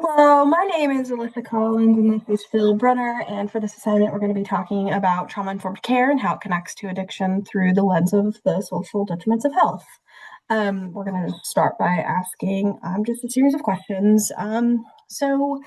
Hello, my name is Alissa Collins, and this is Phil Brunner. And for this assignment, we're going to be talking about trauma-informed care and how it connects to addiction through the lens of the social detriments of health. We're going to start by asking just a series of questions. Phil,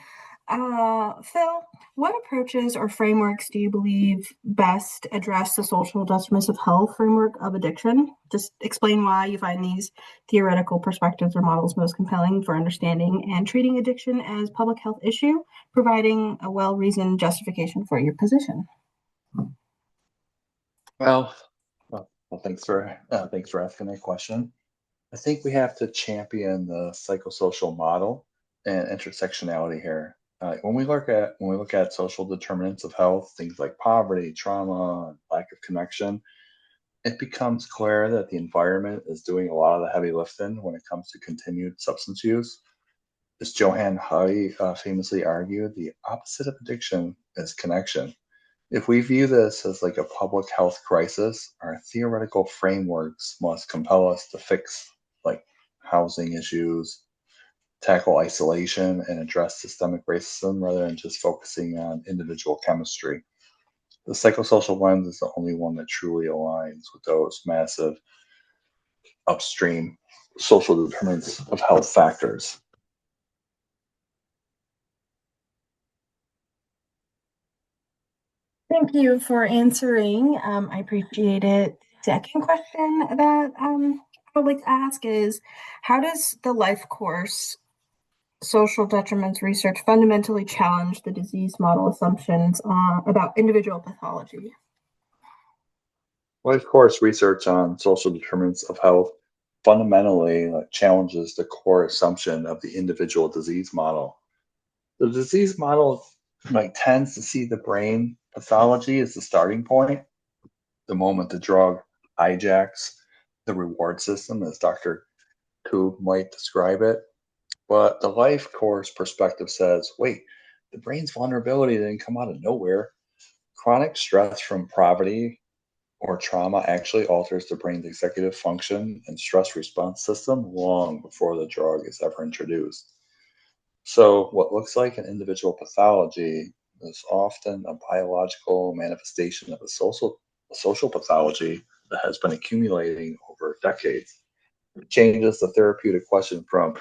what approaches or frameworks do you believe best address the social determinants of health framework of addiction? Just explain why you find these theoretical perspectives or models most compelling for understanding and treating addiction as public health issue, providing a well-reasoned justification for your position. Well, thanks for asking that question. I think we have to champion the psychosocial model and intersectionality here. When we look at social determinants of health, things like poverty, trauma, and lack of connection, it becomes clear that the environment is doing a lot of the heavy lifting when it comes to continued substance use. As Johann Hari famously argued, the opposite of addiction is connection. If we view this as like a public health crisis, our theoretical frameworks must compel us to fix like housing issues, tackle isolation, and address systemic racism rather than just focusing on individual chemistry. The psychosocial lens is the only one that truly aligns with those massive upstream social determinants of health factors. Thank you for answering. I appreciate it. Second question that I would like to ask is, how does the life course social detriments research fundamentally challenge the disease model assumptions about individual pathology? Well, of course, research on social determinants of health fundamentally challenges the core assumption of the individual disease model. The disease model tends to see the brain pathology as the starting point, the moment the drug hijacks the reward system, as Dr. Koob might describe it. But the life course perspective says, wait, the brain's vulnerability didn't come out of nowhere. Chronic stress from poverty or trauma actually alters the brain's executive function and stress response system long before the drug is ever introduced. So, what looks like an individual pathology is often a biological manifestation of a social pathology that has been accumulating over decades. It changes the therapeutic question from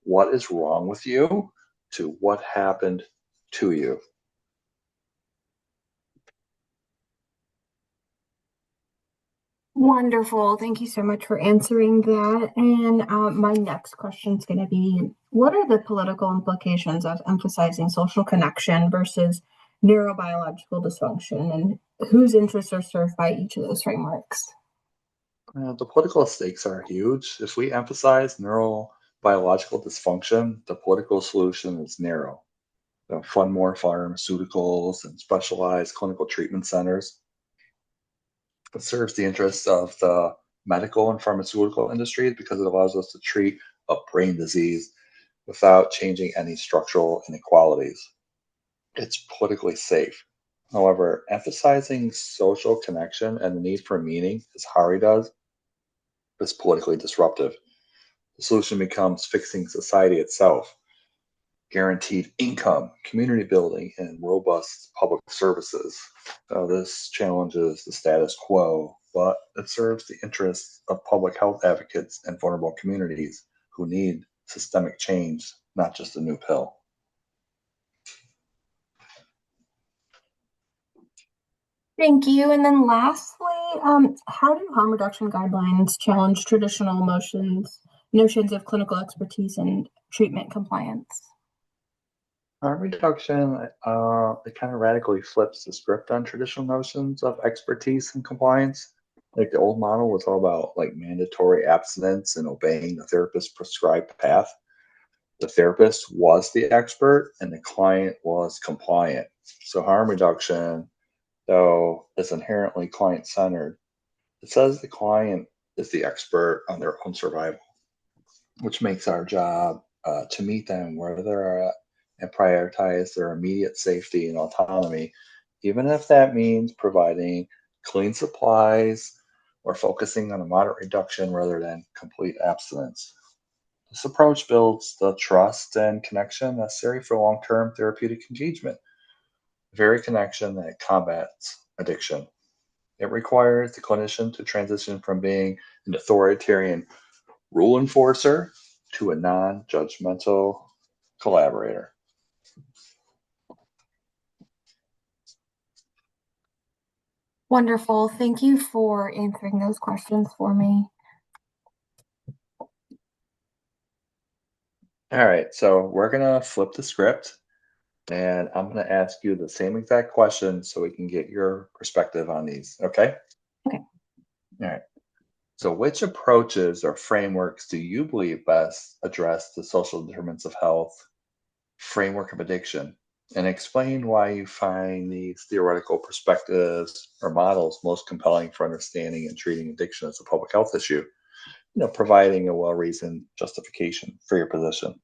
what is wrong with you to what happened to you. Wonderful. Thank you so much for answering that. And my next question is going to be, what are the political implications of emphasizing social connection versus neurobiological dysfunction, and whose interests are served by each of those frameworks? The political stakes are huge. If we emphasize neurobiological dysfunction, the political solution is narrow. Fund more pharmaceuticals and specialized clinical treatment centers. It serves the interests of the medical and pharmaceutical industries because it allows us to treat a brain disease without changing any structural inequalities. It's politically safe. However, emphasizing social connection and the need for meaning, as Hari does, is politically disruptive. The solution becomes fixing society itself, guaranteed income, community building, and robust public services. This challenges the status quo, but it serves the interests of public health advocates and vulnerable communities who need systemic change, not just a new pill. Thank you. And then lastly, how do harm reduction guidelines challenge traditional notions of clinical expertise and treatment compliance? Harm reduction, it kind of radically flips the script on traditional notions of expertise and compliance. Like the old model was all about like mandatory abstinence and obeying the therapist's prescribed path. The therapist was the expert and the client was compliant. So harm reduction, though, is inherently client centered. It says the client is the expert on their own survival, which makes our job to meet them where they're at and prioritize their immediate safety and autonomy, even if that means providing clean supplies or focusing on a moderate reduction rather than complete abstinence. This approach builds the trust and connection necessary for long term therapeutic engagement, the very connection that combats addiction. It requires the clinician to transition from being an authoritarian rule enforcer to a non judgmental collaborator. Wonderful. Thank you for answering those questions for me. All right, so we're going to flip the script and I'm going to ask you the same exact question so we can get your perspective on these. Okay? Okay. All right. So, which approaches or frameworks do you believe best address the social determinants of health framework of addiction? And explain why you find these theoretical perspectives or models most compelling for understanding and treating addiction as a public health issue, providing a well reasoned justification for your position.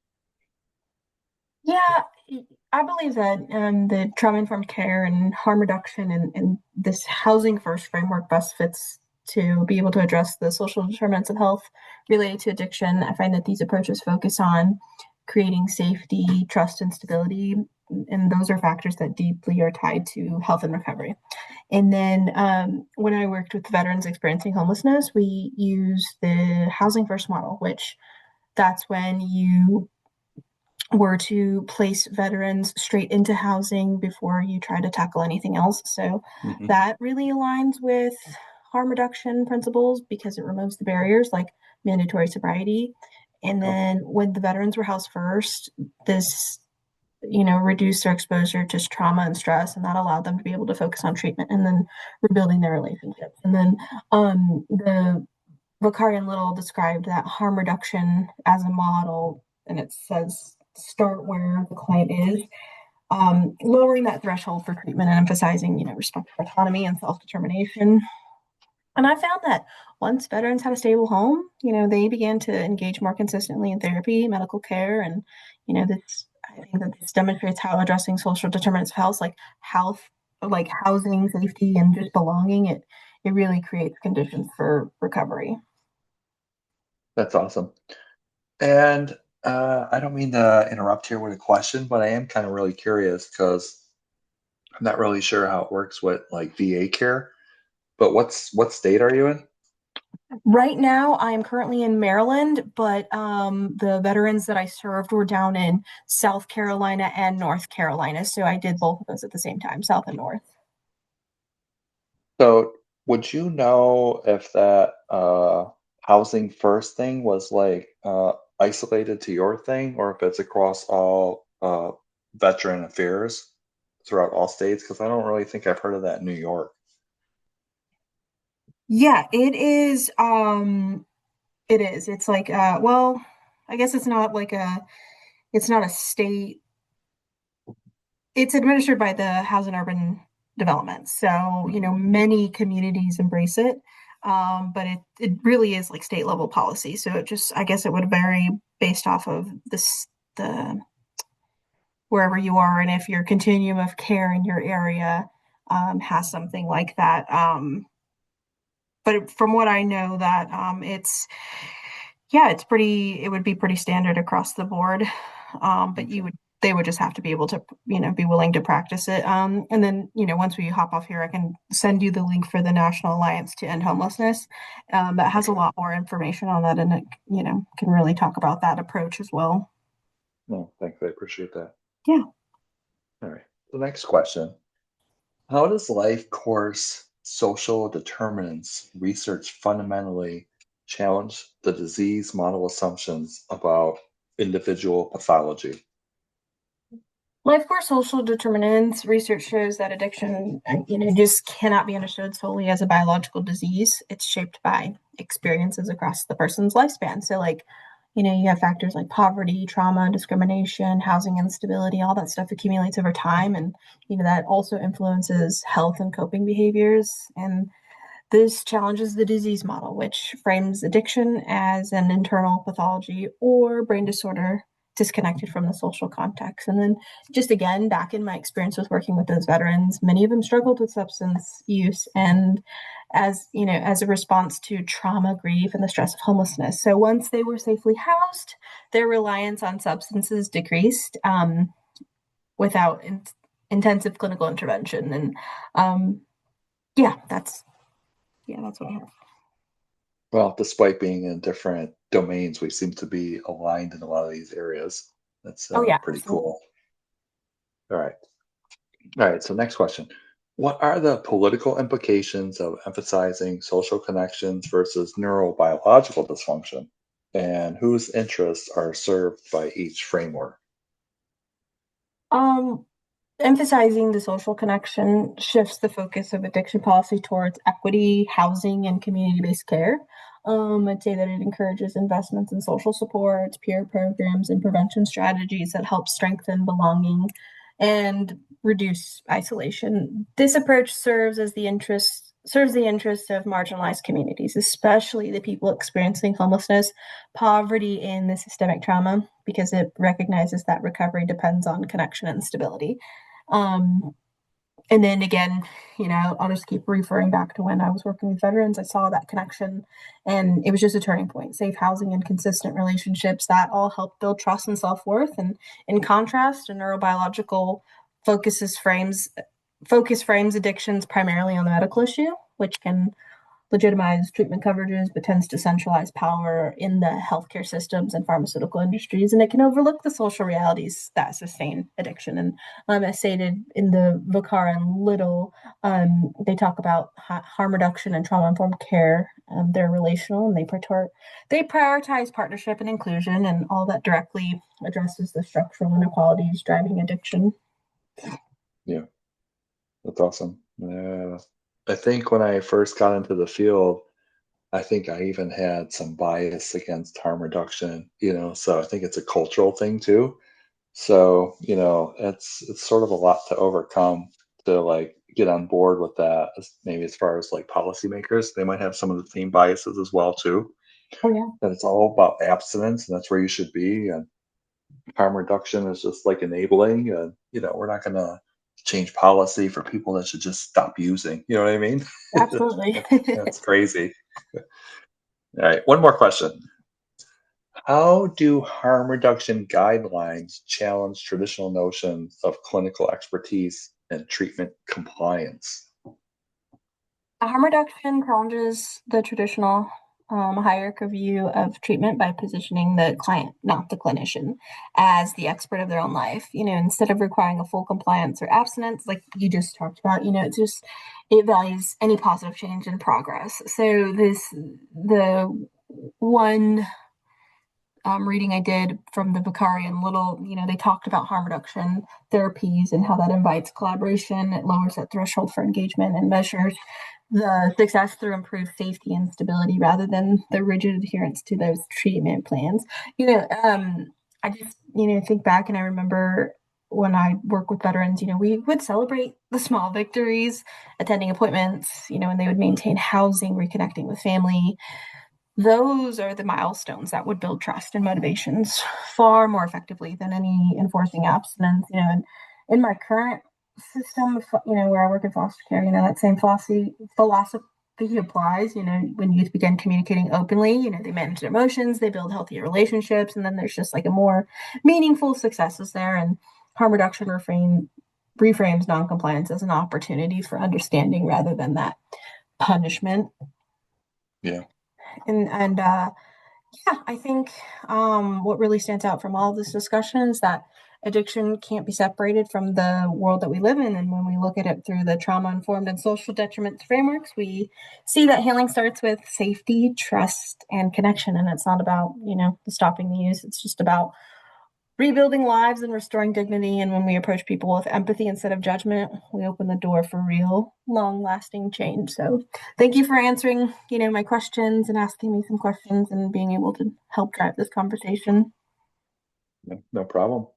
Yeah, I believe that the trauma-informed care and harm reduction and this housing first framework best fits to be able to address the social determinants of health related to addiction. I find that these approaches focus on creating safety, trust, and stability, and those are factors that deeply are tied to health and recovery. And then when I worked with veterans experiencing homelessness, we use the housing first model, which that's when you were to place veterans straight into housing before you try to tackle anything else. So Hmm. that really aligns with harm reduction principles because it removes the barriers like mandatory sobriety. And Oh, then when the veterans were housed first, this reduced their exposure to trauma and stress, and that allowed them to be able to focus on treatment and then rebuilding their relationships. And then the Vakarian Little described that harm reduction as a model, and it says start where the client is, lowering that threshold for treatment and emphasizing, respect for autonomy and self-determination. And I found that once veterans had a stable home, they began to engage more consistently in therapy, medical care, and this. I think that this demonstrates how addressing social determinants of health, like housing, safety, and just belonging, it really creates conditions for recovery. that's awesome. And I don't mean to interrupt here with a question, but I am kind of really curious because I'm not really sure how it works with like VA care. But what state are you in? Right now, I am currently in Maryland, but the veterans that I served were down in South Carolina and North Carolina. So I did both of those at the same time, South and North. So would you know if that housing first thing was like isolated to your thing, or if it's across all veteran affairs throughout all states? Because I don't really think I've heard of that in New York. Yeah, it is. It is. It's like, well, I guess it's not a state. It's administered by the Housing and Urban Development. So, Mhm. many communities embrace it. But it really is like state level policy. So I guess it would vary based off of the wherever you are, and if your continuum of care in your area has something like that. But from what I know, that it would be pretty standard across the board. But Okay. they would just have to be able to, be willing to practice it. And then, once we hop off here, I can send you the link for the National Alliance to End Homelessness. That has a Okay. lot more information on that, and it, can really talk about that approach as well. No, thanks. I appreciate that. Yeah. All right. The next question. How does life course social determinants research fundamentally challenge the disease model assumptions about individual pathology? Life course social determinants research shows that addiction, just cannot be understood solely as a biological disease. It's shaped by experiences across the person's lifespan. So, like, you have factors like poverty, trauma, discrimination, housing instability, all that stuff accumulates over time. And, that also influences health and coping behaviors. And this challenges the disease model, which frames addiction as an internal pathology or brain disorder disconnected from the social context. And then just again, back in my experience with working with those veterans, many of them struggled with substance use and as a response to trauma, grief, and the stress of homelessness. So once they were safely housed, their reliance on substances decreased without intensive clinical intervention. And yeah, that's what I have. Well, despite being in different domains, we seem to be aligned in a lot of these areas. That's Oh yeah, pretty absolutely. cool. All right. All right. So, next question. What are the political implications of emphasizing social connections versus neurobiological dysfunction? And whose interests are served by each framework? Um, Emphasizing the social connection shifts the focus of addiction policy towards equity, housing, and community-based care. I'd say that it encourages investments in social supports, peer programs, and prevention strategies that help strengthen belonging and reduce isolation. This approach serves the interests of marginalized communities, especially the people experiencing homelessness, poverty, and the systemic trauma, because it recognizes that recovery depends on connection and stability. Um, and then again, I'll just keep referring back to when I was working with veterans. I saw that connection, and it was just a turning point. Safe housing and consistent relationships that all help build trust and self worth. And in contrast, a neurobiological focuses frames focus frames addictions primarily on the medical issue, which can legitimize treatment coverages, but tends to centralize power in the healthcare systems and pharmaceutical industries. And it can overlook the social realities that sustain addiction. And as stated in the Vicar and Little, they talk about harm reduction and trauma informed care. They're relational and they prioritize partnership and inclusion, and all that directly addresses the structural inequalities driving addiction. Yeah, that's awesome. Yeah. I think when I first got into the field, I think I even had some bias against harm reduction, so I think it's a cultural thing too. So, it's sort of a lot to overcome to like get on board with that. Maybe as far as like policymakers, they might have some of the same biases as well too. Oh yeah, That it's all about abstinence and that's where you should be. And harm reduction is just like enabling. And we're not going to change policy for people that should just stop using. You know what I mean? absolutely. That's crazy. All right, one more question. How do harm reduction guidelines challenge traditional notions of clinical expertise and treatment compliance? Harm reduction challenges the traditional hierarchy view of treatment by positioning the client, not the clinician, as the expert of their own life. Instead of requiring a full compliance or abstinence, like you just talked about, it values any positive change and progress. So the one reading I did from the Vicarian Little, they talked about harm reduction therapies and how that invites collaboration. It lowers that threshold for engagement and measures the success through improved safety and stability rather than the rigid adherence to those treatment plans. I just, think back and I remember when I work with veterans, we would celebrate the small victories, attending appointments, and they would maintain housing, reconnecting with family. Those are the milestones that would build trust and motivations far more effectively than any enforcing abstinence. And in my current system, where I work in foster care, that same philosophy applies. When youth begin communicating openly, they manage their emotions, they build healthier relationships, and then there's just like a more meaningful successes there. And harm reduction reframes noncompliance as an opportunity for understanding rather than that punishment. Yeah. And yeah, I think what really stands out from all of this discussion is that addiction can't be separated from the world that we live in. And when we look at it through the trauma informed and social detriments frameworks, we see that healing starts with safety, trust, and connection. And it's not about, stopping the use, it's just about rebuilding lives and restoring dignity. And when we approach people with empathy instead of judgment, we open the door for real, long lasting change. So thank you for answering, my questions and asking me some questions and being able to help drive this conversation. No problem.